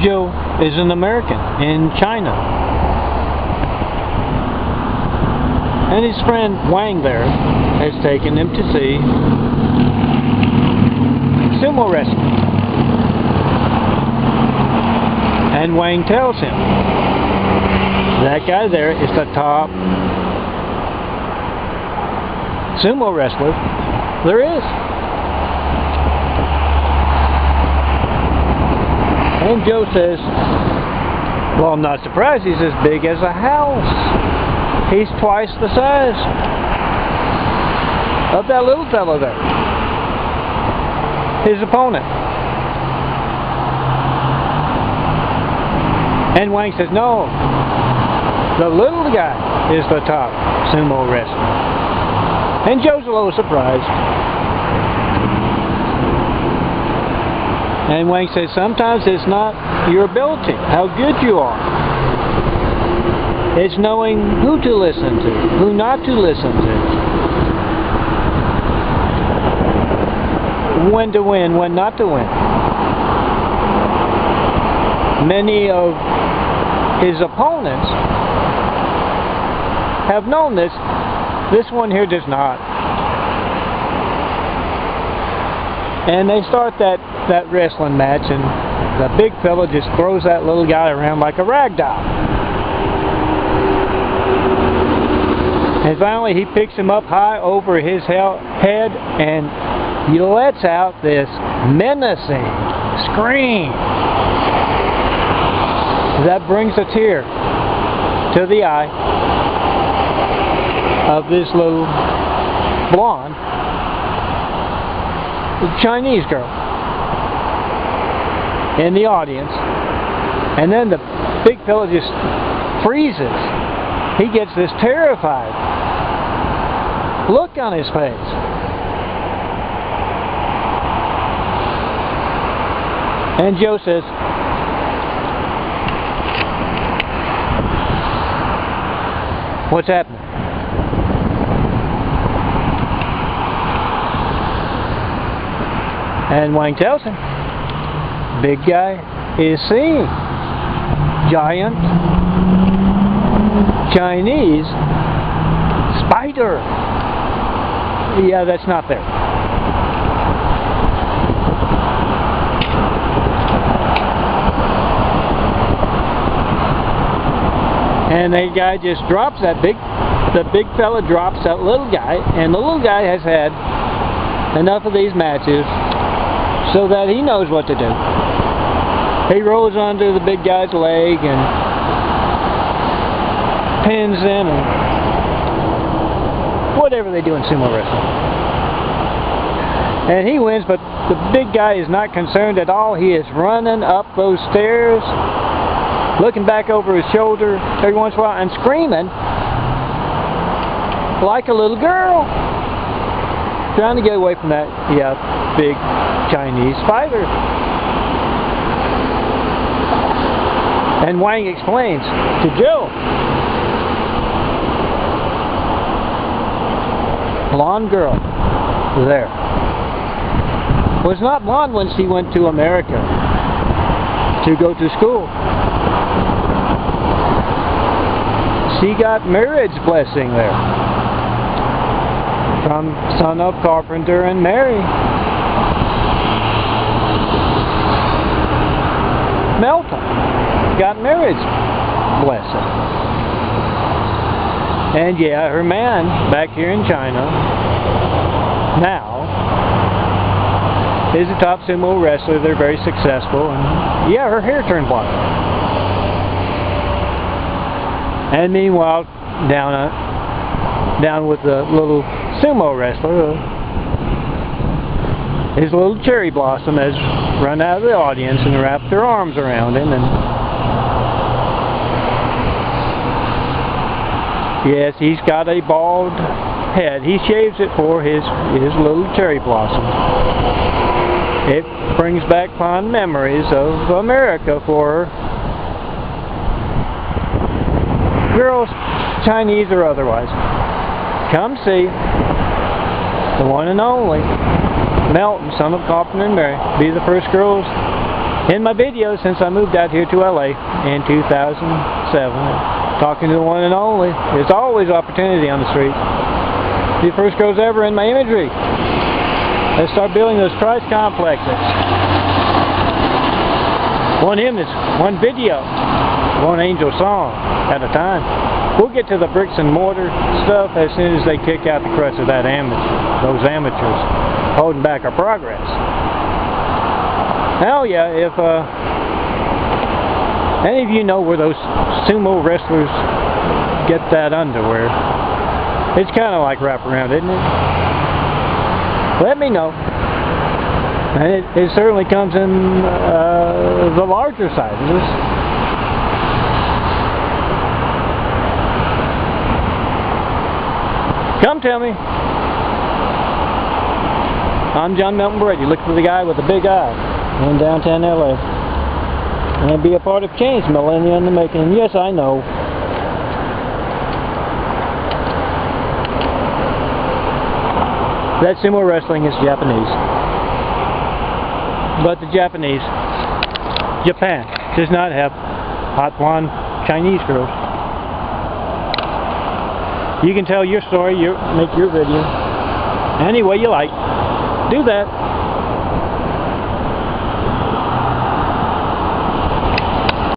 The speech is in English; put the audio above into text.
Joe is an American in China. And his friend Wang there has taken him to see sumo wrestling. And Wang tells him that guy there is the top sumo wrestler there is. And Joe says, well, I'm not surprised, he's as big as a house. He's twice the size of that little fellow there, his opponent. And Wang says, no, the little guy is the top sumo wrestler. And Joe's a little surprised. And Wang says, sometimes it's not your ability, how good you are. It's knowing who to listen to, who not to listen to. When to win, when not to win. Many of his opponents have known this. This one here does not. And they start that wrestling match, and the big fella just throws that little guy around like a rag doll. And finally he picks him up high over his head and he lets out this menacing scream that brings a tear to the eye of this little blonde Chinese girl in the audience. And then the big fella just freezes. He gets this terrified look on his face. And Joe says, what's happening? And Wang tells him, big guy is seeing giant Chinese spider. Yeah, that's not there. And the guy just drops the big fella drops that little guy, and the little guy has had enough of these matches so that he knows what to do. He rolls onto the big guy's leg and pins him and whatever they do in sumo wrestling. And he wins, but the big guy is not concerned at all. He is running up those stairs, looking back over his shoulder every once in a while and screaming like a little girl, trying to get away from that big Chinese spider. And Wang explains to Joe, blonde girl there was not blonde when she went to America to go to school. She got marriage blessing there from son of carpenter and Mary. Melton got marriage blessing. And yeah, her man back here in China now is a top sumo wrestler. They're very successful, and yeah, her hair turned blonde. And meanwhile, down with the little sumo wrestler, his little cherry blossom has run out of the audience and wrapped her arms around him, and yes, he's got a bald head. He shaves it for his little cherry blossom. It brings back fond memories of America for her. Girls, Chinese or otherwise, come see the one and only Melton, son of Carpenter and Mary. Be the first girls in my videos since I moved out here to LA in 2007. Talking to the one and only. There's always opportunity on the street. The first girls ever in my imagery. Let's start building those price complexes. One image, one video, one angel song at a time. We'll get to the bricks and mortar stuff as soon as they kick out the crutch of that those amateurs holding back our progress. Hell yeah, if any of you know where those sumo wrestlers get that underwear, it's kind of like wraparound, isn't it? Let me know. And it certainly comes in the larger sizes. Come tell me. I'm John Melton Brady. Look for the guy with the big eye in downtown LA. And be a part of change, millennia in the making. Yes, I know. That sumo wrestling is Japanese. But the Japanese, Japan, does not have hot blonde Chinese girls. You can tell your story, make your video any way you like. Do that.